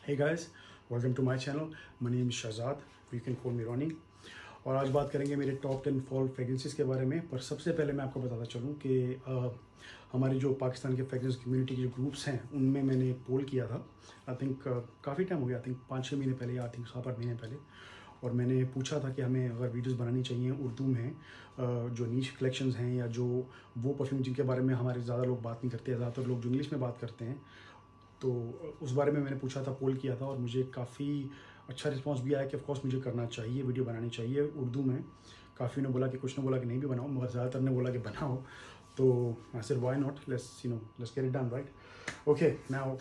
Hey guys, welcome to my channel. My name is Shahzad. You can call me Ronnie. और आज बात करेंगे मेरे टॉप 10 फॉल फ्रेगरेंसेस के बारे में। पर सबसे पहले मैं आपको बताता चलूँ कि हमारी जो पाकिस्तान के फ्रेगरेंस कम्युनिटी के जो ग्रुप्स हैं उनमें मैंने पोल किया था। आई थिंक काफ़ी टाइम हो गया, आई थिंक 5-6 महीने पहले या आई थिंक 7-8 महीने पहले। और मैंने पूछा था कि हमें अगर वीडियोस बनानी चाहिए उर्दू में, जो नीश कलेक्शंस हैं या जो वो परफ्यूम जिनके बारे में हमारे ज़्यादा लोग बात नहीं करते, ज़्यादातर लोग जो इंग्लिश में बात करते हैं, तो उस बारे में मैंने पूछा था, पोल किया था और मुझे काफ़ी अच्छा रिस्पांस भी आया कि ऑफकोर्स मुझे करना चाहिए, वीडियो बनानी चाहिए उर्दू में। काफ़ी ने बोला कि कुछ ने बोला कि नहीं भी बनाओ, मगर ज़्यादातर ने बोला कि बनाओ। तो I said why not, let's get it done, right? Okay, now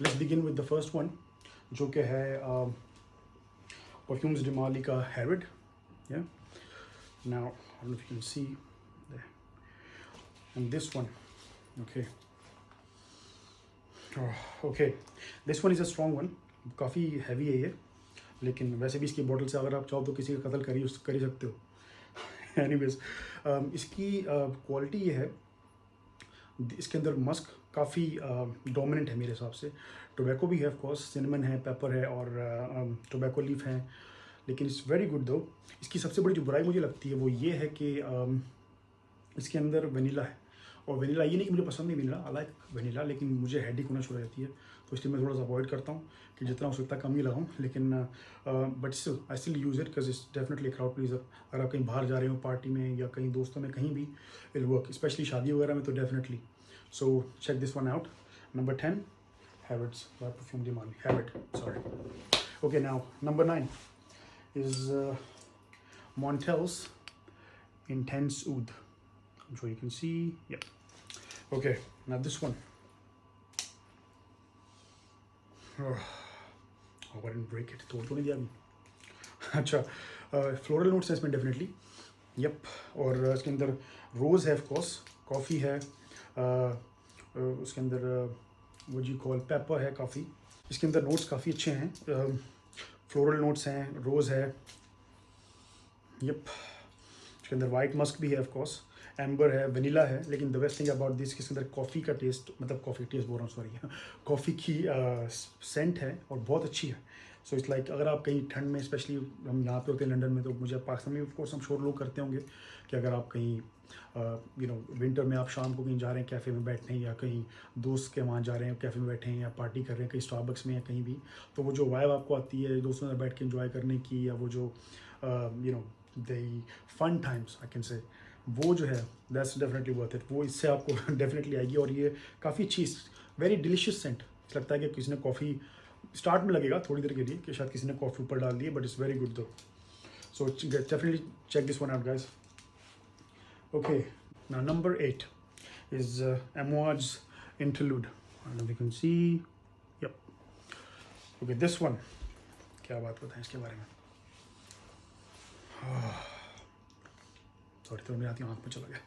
let's begin with the first one, जो कि है परफ्यूम्स डिमाली का हैरिड। या now I don't know if you can see and this one. Okay okay, this one is a strong one. काफ़ी heavy है ये, लेकिन वैसे भी इसकी बॉटल से अगर आप चाहो तो किसी का कत्ल कर ही सकते हो। एनीवेज, इसकी क्वालिटी ये है, इसके अंदर मस्क काफ़ी डोमिनेंट है मेरे हिसाब से। टोबैको भी है, ऑफ कोर्स सिनेमन है, पेपर है और टोबैको लीफ है, लेकिन इट्स वेरी गुड दो। इसकी सबसे बड़ी जो बुराई मुझे लगती है वो ये है कि इसके अंदर वनीला है। और वनीला ये नहीं कि मुझे पसंद नहीं वनीला, आई लाइक वनीला, लेकिन मुझे हेडेक होना शुरू हो जाती है, तो इसलिए मैं थोड़ा सा अवॉइड करता हूँ कि जितना हो सकता कम ही लगाऊँ। लेकिन but still I still use it because it's definitely crowd pleaser. अगर आप कहीं बाहर जा रहे हो पार्टी में या कहीं दोस्तों में, कहीं भी इट वर्क, स्पेशली शादी वगैरह में तो definitely. So check this one out. Number 10, Harrods by Parfum de Mali. Harrod, sorry. Okay, now number 9 is Montel's Intense Oud. I'm sure you can see. Yeah. Okay, now this one. Oh, I didn't break it. तोड़ तो नहीं दिया अभी। अच्छा, floral notes है इसमें definitely. Yup, और इसके अंदर रोज़ है, ऑफ कोर्स, कॉफ़ी है, उसके अंदर वो जी कॉल पेपर है काफ़ी। इसके अंदर नोट्स काफ़ी अच्छे हैं, फ्लोरल नोट्स हैं, रोज़ है। यप, इसके अंदर वाइट मस्क भी है, ऑफ कोर्स, एम्बर है, वनीला है, लेकिन the best thing about this, इसके अंदर कॉफ़ी का टेस्ट, मतलब कॉफ़ी टेस्ट बोल रहा हूँ, सॉरी, कॉफ़ी की सेंट है और बहुत अच्छी है। सो इट्स लाइक अगर आप कहीं ठंड में, स्पेशली हम यहाँ पे होते हैं लंदन में, तो मुझे पाकिस्तान में ऑफ कोर्स हम शोर लोग करते होंगे कि अगर आप कहीं विंटर में आप शाम को कहीं जा रहे हैं कैफ़े में बैठने, या कहीं दोस्त के वहाँ जा रहे हैं कैफ़े में बैठे हैं, या पार्टी कर रहे हैं कहीं स्टारबक्स में या कहीं भी, तो वो जो वाइब आपको आती है दोस्तों के साथ बैठ के एंजॉय करने की, या वो जो the fun times I can say, वो जो है दैट्स डेफिनेटली वर्थ इट। वो इससे आपको डेफिनेटली आएगी। और ये काफ़ी अच्छी, वेरी डिलीशियस सेंट। लगता है कि किसी ने कॉफ़ी, स्टार्ट में लगेगा थोड़ी देर के लिए कि शायद किसी ने कॉफ़ी ऊपर डाल दी है, but it's very good though. So definitely check this one out guys. Okay, now number 8 is Amouage Interlude. I don't know if you can see. Yep. Okay, this one. क्या बात बताएं इसके बारे में? Sorry, तो मेरी आंख में चला गया।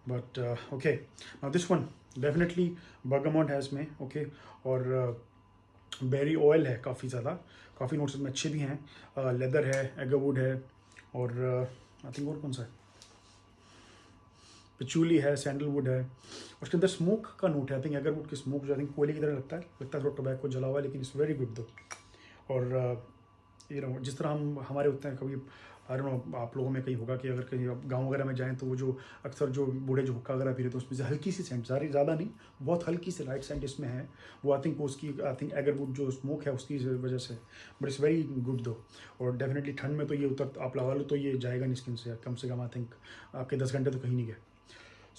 But okay, now this one definitely bergamot है इसमें, okay, और बेरी ऑयल है काफ़ी ज़्यादा, काफ़ी नोट्स में अच्छे भी हैं, लेदर है, एगरवुड है, और आई थिंक और कौन सा है, पिचूली है, सैंडलवुड है। उसके अंदर स्मोक का नोट है, आई थिंक एगरवुड की स्मोक, जो आई थिंक कोयले की तरह लगता है थोड़ा टोबैको जला हुआ है, लेकिन इट्स वेरी गुड दो। और जिस तरह हम हमारे होते हैं, कभी आई डोंट नो आप लोगों में कहीं होगा कि अगर कहीं आप गाँव वगैरह में जाएँ तो वो जो अक्सर जो बूढ़े जो हुक्का वगैरह पी रहे, तो उसमें से हल्की सी सेंट, ज़्यादा नहीं, बहुत हल्की सी लाइट सेंट इसमें है। वो आई थिंक एगरवुड जो स्मोक है उसकी वजह से, बट इट्स वेरी गुड दो। और डेफिनेटली ठंड में तो ये आप लगा लो तो ये जाएगा नहीं स्किन से, कम आई थिंक आपके 10 घंटे तो कहीं नहीं गए।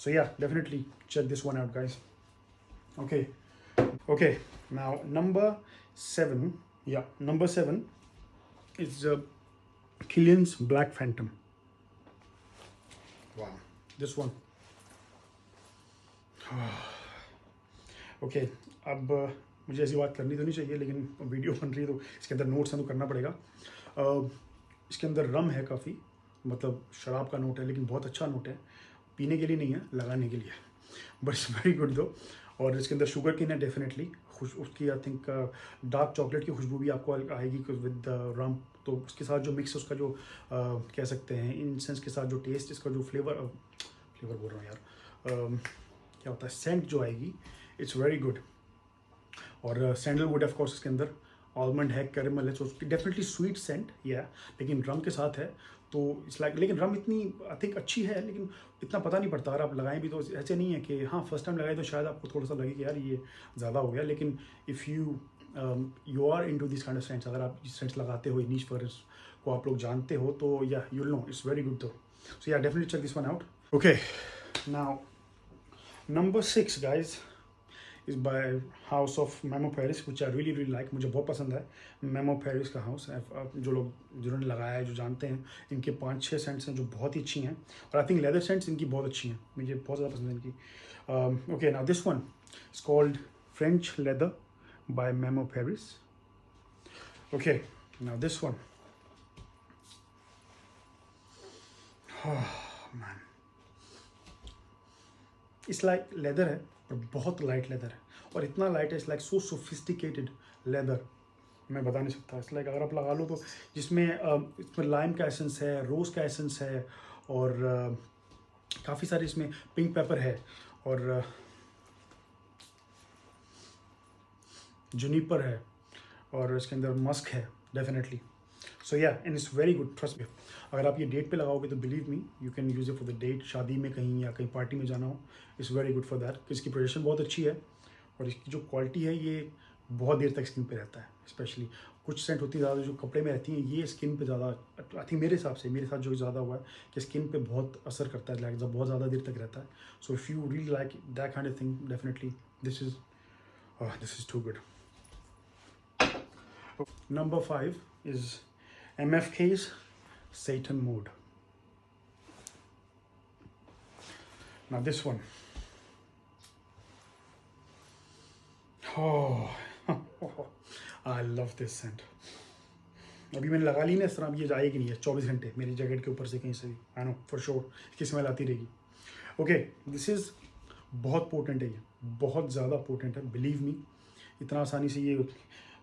So yeah, definitely check this one out, guys. Okay. Now number 7. Yeah, number 7 is Kilian's Black Phantom. Wow, this one. Okay, अब मुझे ऐसी बात करनी तो नहीं चाहिए, लेकिन वीडियो बन रही है तो इसके अंदर नोट्स हैं तो करना पड़ेगा। इसके अंदर रम है काफ़ी, मतलब शराब का नोट है, लेकिन बहुत अच्छा नोट है। पीने के लिए नहीं है, लगाने के लिए, बट इट्स वेरी गुड दो। और इसके अंदर शुगर केन है डेफिनेटली, उसकी आई थिंक डार्क चॉकलेट की खुशबू भी आपको आएगी विद रम। तो उसके साथ जो मिक्स, उसका जो कह सकते हैं इंसेंस के साथ जो टेस्ट, इसका जो फ्लेवर बोल रहा हूँ यार, क्या होता है, सेंट जो आएगी, इट्स वेरी गुड। और सैंडलवुड ऑफ कोर्स इसके अंदर, आलमंड है, कैरेमल है, सो डेफिनेटली स्वीट सेंट या, लेकिन रम के साथ है तो इट्स लाइक, लेकिन रम इतनी आई थिंक अच्छी है लेकिन इतना पता नहीं पड़ता। और आप लगाएं भी तो ऐसे नहीं है कि हाँ फर्स्ट टाइम लगाए तो शायद आपको थोड़ा सा लगे कि यार ये ज़्यादा हो गया, लेकिन if you are into this kind of scents, अगर आप सेंट्स लगाते हो, नीच फ्रेग्रेंस को आप लोग जानते हो तो yeah you know it's very good though. So yeah definitely check this one out. Okay, now number 6 guys is by House of Memo Paris, which I really like, मुझे बहुत पसंद है मेमो पेरिस का हाउस। जो लोग जिन्होंने लगाया है, जो जानते हैं, इनके 5-6 सेंट्स हैं जो बहुत ही अच्छी हैं, और आई थिंक लेदर सेंट्स इनकी बहुत अच्छी हैं, मुझे बहुत ज़्यादा पसंद है इनकी। Okay, now this one is called French leather by Memo Paris. Okay, now this one, man, it's like leather है और बहुत लाइट लेदर है, और इतना लाइट है, it's like so sophisticated leather, मैं बता नहीं सकता। इट्स लाइक अगर आप लगा लो तो इसमें लाइम का एसेंस है, रोज़ का एसेंस है, और काफ़ी सारे इसमें पिंक पेपर है, और जुनिपर है, और इसके अंदर मस्क है definitely. So yeah, and it's very good, trust me. अगर आप ये डेट पे लगाओगे तो believe me you can use it for the date, शादी में कहीं या कहीं पार्टी में जाना हो, it's very good for that. इसकी प्रोजेक्शन बहुत अच्छी है, और इसकी जो क्वालिटी है ये बहुत देर तक स्किन पे रहता है। स्पेशली कुछ सेंट होती है ज़्यादा जो कपड़े में रहती हैं, ये स्किन पे ज़्यादा, आई थिंक मेरे हिसाब से, मेरे साथ जो ज़्यादा हुआ है कि स्किन पे बहुत असर करता है, लाइक जब बहुत ज़्यादा देर तक रहता है। So if you really like that kind of thing, definitely this is too good. Number 5 is MFK's Satan Mode. Now this one, oh, I love this scent. अभी मैंने लगा ली ना इस तरह, अब ये जाएगी नहीं है 24 घंटे मेरी जैकेट के ऊपर से कहीं से भी, आई नो फॉर श्योर इसकी स्मेल आती रहेगी। ओके, दिस इज़ बहुत पोटेंट है, ये बहुत ज़्यादा पोटेंट है, बिलीव मी। इतना आसानी से ये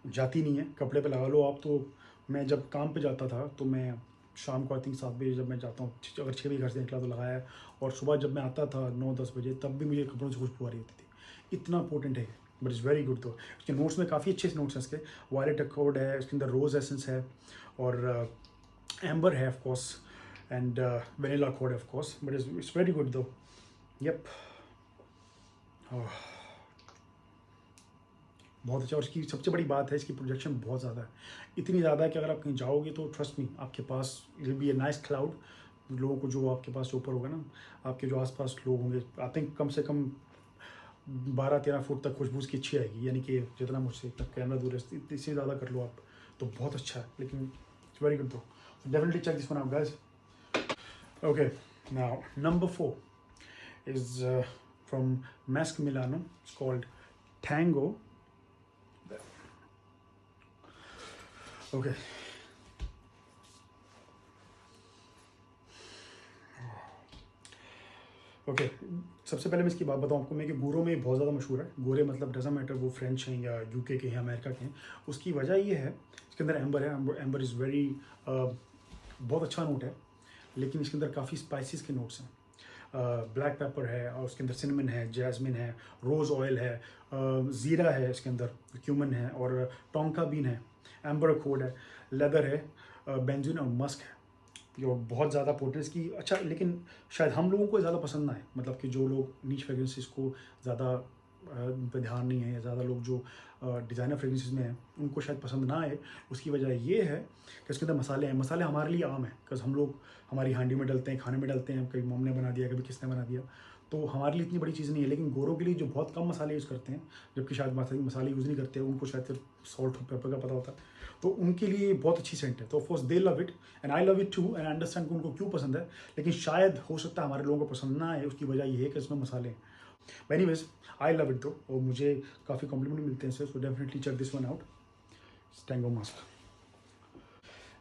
जाती नहीं है, कपड़े पे लगा लो आप। तो मैं जब काम पे जाता था तो मैं शाम को आई थिंक 7 बजे जब मैं जाता हूँ, अगर 6 बजे घर से निकला तो लगाया है, और सुबह जब मैं आता था 9-10 बजे तब भी मुझे कपड़ों से खुशबू आ रही होती थी। इतना पोटेंट है, बट इज़ वेरी गुड। तो इसके नोट्स में काफ़ी अच्छे नोट्स हैं इसके, वायलेट अकॉर्ड है, इसके अंदर रोज़ एसेंस है, और एम्बर है of course, and vanilla accord of course, but it's very good दो। यप, बहुत अच्छा। और इसकी सबसे बड़ी बात है इसकी प्रोजेक्शन बहुत ज़्यादा है, इतनी ज़्यादा है कि अगर आप कहीं जाओगे तो ट्रस्ट मी आपके पास will be a nice cloud. लोगों को जो आपके पास ऊपर होगा ना, आपके जो आसपास लोग होंगे, आई थिंक कम से कम 12-13 फुट तक खुशबू की अच्छी आएगी, यानी कि जितना मुझसे कैमरा दूर है इससे ज़्यादा कर लो आप तो बहुत अच्छा है, लेकिन it's very good though. Definitely check this one out guys. Okay, now number 4 is from Masque Milano, it's called Tango. Okay, okay, सबसे पहले मैं इसकी बात बताऊँ आपको, मैं कि गोरों में बहुत ज़्यादा मशहूर है। गोरे मतलब डजंट मैटर वो फ्रेंच हैं या यूके के हैं, अमेरिका के हैं। उसकी वजह ये है इसके अंदर एम्बर है, एम्बर इज़ वेरी बहुत अच्छा नोट है, लेकिन इसके अंदर काफ़ी स्पाइसेस के नोट्स हैं। ब्लैक पेपर है, और उसके अंदर सिनेमन है, जैस्मिन है, रोज़ ऑयल है, ज़ीरा है, इसके अंदर क्यूमन है, और टोंका बीन है, एम्बर अकॉर्ड है, लेदर है, बेंजीन और मस्क है। ये बहुत ज़्यादा पोटेंस की अच्छा, लेकिन शायद हम लोगों को ज़्यादा पसंद ना आए, मतलब कि जो लोग नीच फ्रेगरेंसेस को ज़्यादा पे ध्यान नहीं है, या ज़्यादा लोग जो डिज़ाइनर फ्रेगरेंसेस में हैं उनको शायद पसंद ना आए। उसकी वजह ये है कि उसके अंदर मसाले हैं। मसाले हमारे लिए आम है, बिकॉज हम लोग हमारी हांडी में डलते हैं, खाने में डलते हैं, कभी मम ने बना दिया, कभी किसने बना दिया, तो हमारे लिए इतनी बड़ी चीज़ नहीं है। लेकिन गोरों के लिए जो बहुत कम मसाले यूज़ करते हैं, जबकि शायद मसाले यूज़ नहीं करते, उनको शायद सिर्फ सॉल्ट और पेपर का पता होता है, तो उनके लिए बहुत अच्छी सेंट है। तो of course they love it and I love it too, and understand कि उनको क्यों पसंद है, लेकिन शायद हो सकता है हमारे लोगों को पसंद ना आए। उसकी वजह ये है कि इसमें मसाले हैं। एनीवेज, आई लव इट दो, और मुझे काफ़ी कॉम्प्लीमेंट मिलते हैं इससे, so definitely check this one out, Tango mask.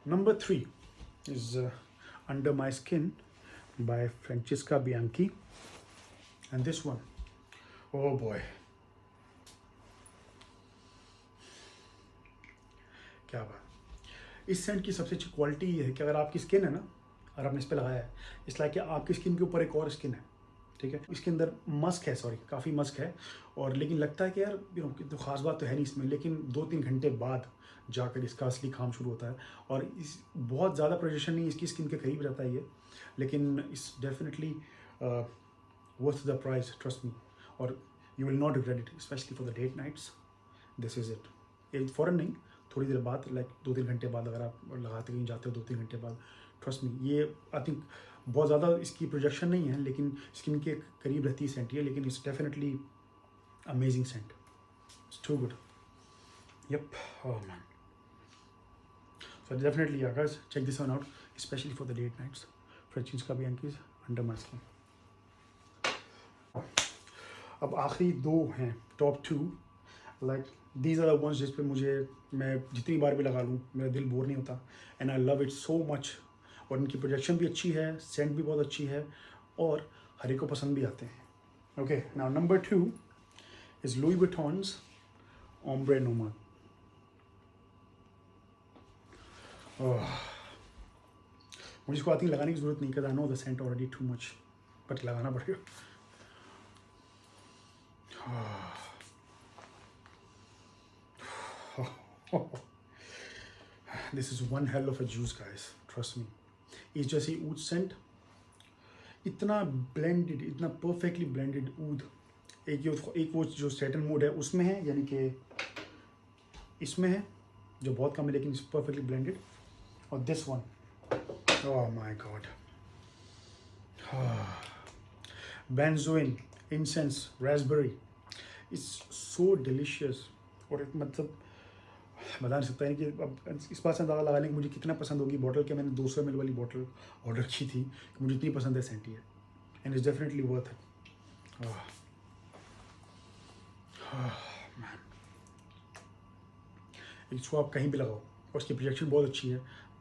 Number 3 is under my skin by Francesca Bianchi, and this one, oh boy, क्या बात। इस सेंट की सबसे अच्छी क्वालिटी ये है कि अगर आपकी स्किन है ना, और आपने इस पर लगाया है, इस लाइक कि आपकी स्किन के ऊपर एक और स्किन है, ठीक है। इसके अंदर मस्क है, सॉरी काफ़ी मस्क है, और लेकिन लगता है कि यार तो ख़ास बात तो है नहीं इसमें, लेकिन 2-3 घंटे बाद जाकर इसका असली काम शुरू होता है। और इस बहुत ज़्यादा प्रोजेक्शन नहीं, इसकी स्किन के करीब रहता है ये, लेकिन it's definitely worth the price, trust me. और you will not regret it, especially for the date nights. This is it. ये फ़ौरन नहीं, थोड़ी देर बाद, लाइक 2-3 घंटे बाद अगर आप लगाते कहीं जाते हो 2-3 घंटे बाद, ट्रस्ट मी। ये आई थिंक बहुत ज़्यादा इसकी प्रोजेक्शन नहीं है, लेकिन स्किन के करीब रहती है सेंट ये, लेकिन it's definitely amazing scent, it's too good. Yup, oh man, so definitely यार guys, check this one out, especially for the date nights. फ्रेंचीज का भी अंकीज अंडर माय स्किन। अब आखिरी 2 हैं, top 2, like these are the ones जिस पे मैं जितनी बार भी लगा लूँ मेरा दिल बोर नहीं होता, and I love it so much. और इनकी प्रोजेक्शन भी अच्छी है, सेंट भी बहुत अच्छी है, और हर एक को पसंद भी आते हैं। Okay, now number 2 is Louis Vuitton's Ombre Nomade. मुझे इसको आती लगाने की जरूरत नहीं, because I know the scent already too much, but लगाना पड़ेगा। This is one hell of a juice, guys, trust me। इस जैसी ऊद सेंट, इतना ब्लेंडेड, इतना परफेक्टली ब्लेंडेड ऊद, एक वो जो सेटन मूड है उसमें है, यानी कि इसमें है जो बहुत कम है, लेकिन इट्स परफेक्टली ब्लेंडेड। और this one, oh my God, benzoin, incense, Raspberry, it's so delicious. और मतलब बता नहीं सकता है कि अब इस बात से अंदाज़ा लगाने कि मुझे कितना पसंद होगी बॉटल, के मैंने 200 ml वाली बॉटल ऑर्डर की थी, कि मुझे इतनी पसंद है सेंटी है, and it's definitely worth it. Man, इसको आप कहीं भी लगाओ, और उसकी प्रोजेक्शन बहुत अच्छी है।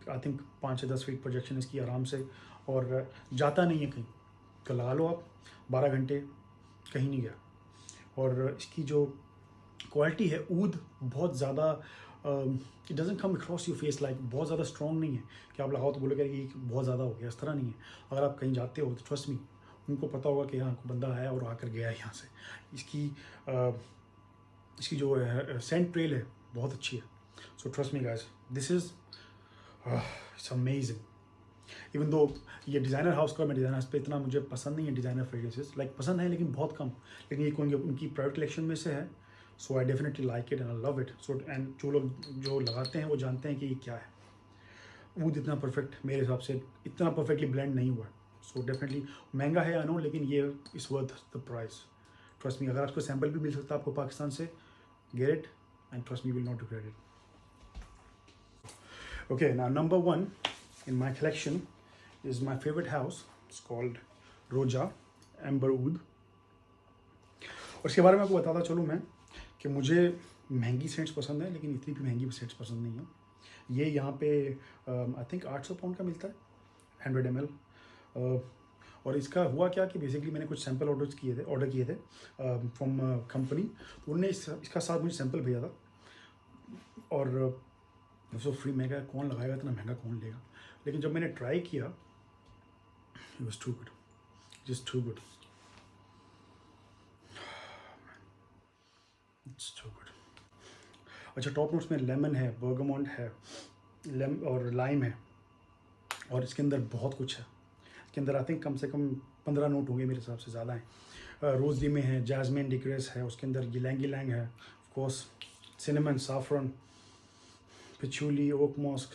आई थिंक 5 से 10 फीट प्रोजेक्शन इसकी आराम से, और जाता नहीं है कहीं, तो लगा लो आप 12 घंटे, कहीं नहीं गया। और इसकी जो क्वालिटी है, ऊद बहुत ज़्यादा, it doesn't come across your face, like बहुत ज़्यादा स्ट्रॉन्ग नहीं है कि आप लगाओ तो बोलोगे कि बहुत ज़्यादा हो गया, इस तरह नहीं है। अगर आप कहीं जाते हो तो ट्रस्ट मी, उनको पता होगा कि हाँ कोई बंदा आया और आकर गया है यहाँ से। इसकी जो सेंट ट्रेल है बहुत अच्छी है। So trust me guys, this is it's amazing. Even though ये डिज़ाइनर हाउस का, मैं डिज़ाइनर हाउस पे इतना मुझे पसंद नहीं है डिज़ाइनर फ्रेग्रेंसेस, लाइक पसंद है लेकिन बहुत कम, लेकिन ये उनकी प्राइवेट कलेक्शन में से है। So I definitely like it and I love it. So and जो लोग जो लगाते हैं वो जानते हैं कि ये क्या है। वो इतना परफेक्ट, मेरे हिसाब से इतना परफेक्टली ब्लेंड नहीं हुआ है। सो डेफिनेटली महंगा है, आई नो, लेकिन ये is worth the price, trust me. अगर आपको सैम्पल भी मिल सकता है आपको पाकिस्तान से, get it and trust me, will not regret it. Okay, now number 1 in my collection is my favorite house. It's called Roja Amber Oud। और इसके बारे में आपको बताता चलूँ मैं कि मुझे महंगी सेंट्स पसंद है, लेकिन इतनी भी महंगी सेंट्स पसंद नहीं है। ये यहाँ पे आई थिंक 800 पाउंड का मिलता है, 100 ml। और इसका हुआ क्या कि बेसिकली मैंने कुछ सैम्पल ऑर्डर किए थे फ्रॉम कंपनी, तो उन्होंने इसका साथ मुझे सैम्पल भेजा था। और सो फ्री महंगा कौन लगाएगा, इतना महंगा कौन लेगा, लेकिन जब मैंने ट्राई किया, it was too good, just too good, it's too good. अच्छा, टॉप नोट्स में लेमन है, बर्गमॉन्ट है, और लाइम है, और इसके अंदर बहुत कुछ है। इसके अंदर आई थिंक कम से कम 15 नोट होंगे मेरे हिसाब से, ज़्यादा हैं। रोज़ी में है, जैस्मिन डिक्रेस है, उसके अंदर गिलैंग गिलैंग है, of course cinnamon, saffron, patchouli, oak moss,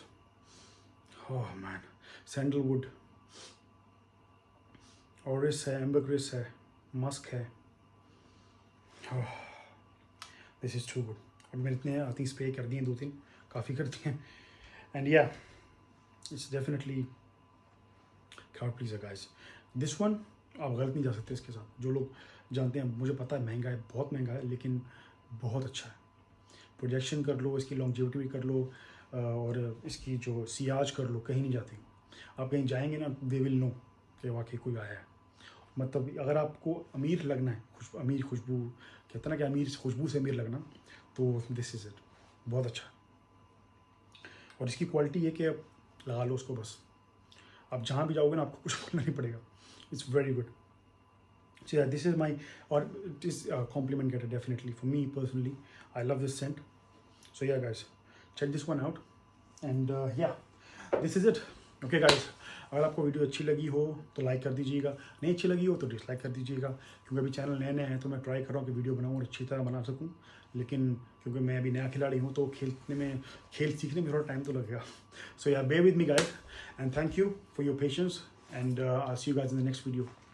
oh man, sandalwood, orris है, एम्बरग्रिस है, मस्क है। This is too good. अब मैंने इतने आई थिंक स्प्रे कर दिए 2-3, काफ़ी कर दिए, एंड या it's definitely crowd pleaser guys. This one आप गलत नहीं जा सकते इसके साथ। जो लोग जानते हैं, मुझे पता है महंगा है, बहुत महंगा है, लेकिन बहुत अच्छा है। प्रोजेक्शन कर लो, इसकी लॉन्जेविटी भी कर लो, और इसकी जो सियाज कर लो, कहीं नहीं जाती। आप कहीं जाएंगे ना, दे विल नो कि वाकई कोई आया है। मतलब अगर आपको अमीर लगना है, अमीर खुशबू कहते ना कि अमीर खुशबू से अमीर लगना, तो दिस इज़ इट, बहुत अच्छा। और इसकी क्वालिटी ये कि आप लगा लो उसको, बस आप जहाँ भी जाओगे ना आपको कुछ बोलना नहीं पड़ेगा। It's very good. So yeah, this is my, or it is a compliment getter definitely for me personally. I love this scent. So yeah guys, check this one out. And yeah, this is it. Okay guys, अगर आपको video अच्छी लगी हो तो like कर दीजिएगा, नहीं अच्छी लगी हो तो डिसलाइक कर दीजिएगा, क्योंकि अभी चैनल नए नए हैं तो मैं ट्राई कर रहा हूँ कि वीडियो बनाऊँ और अच्छी तरह बना सकूँ, लेकिन क्योंकि मैं अभी नया खिलाड़ी हूँ तो खेल सीखने में थोड़ा टाइम तो लगेगा. सो या, bear with me guys, and thank you for your patience, and I'll see you guys in the next video.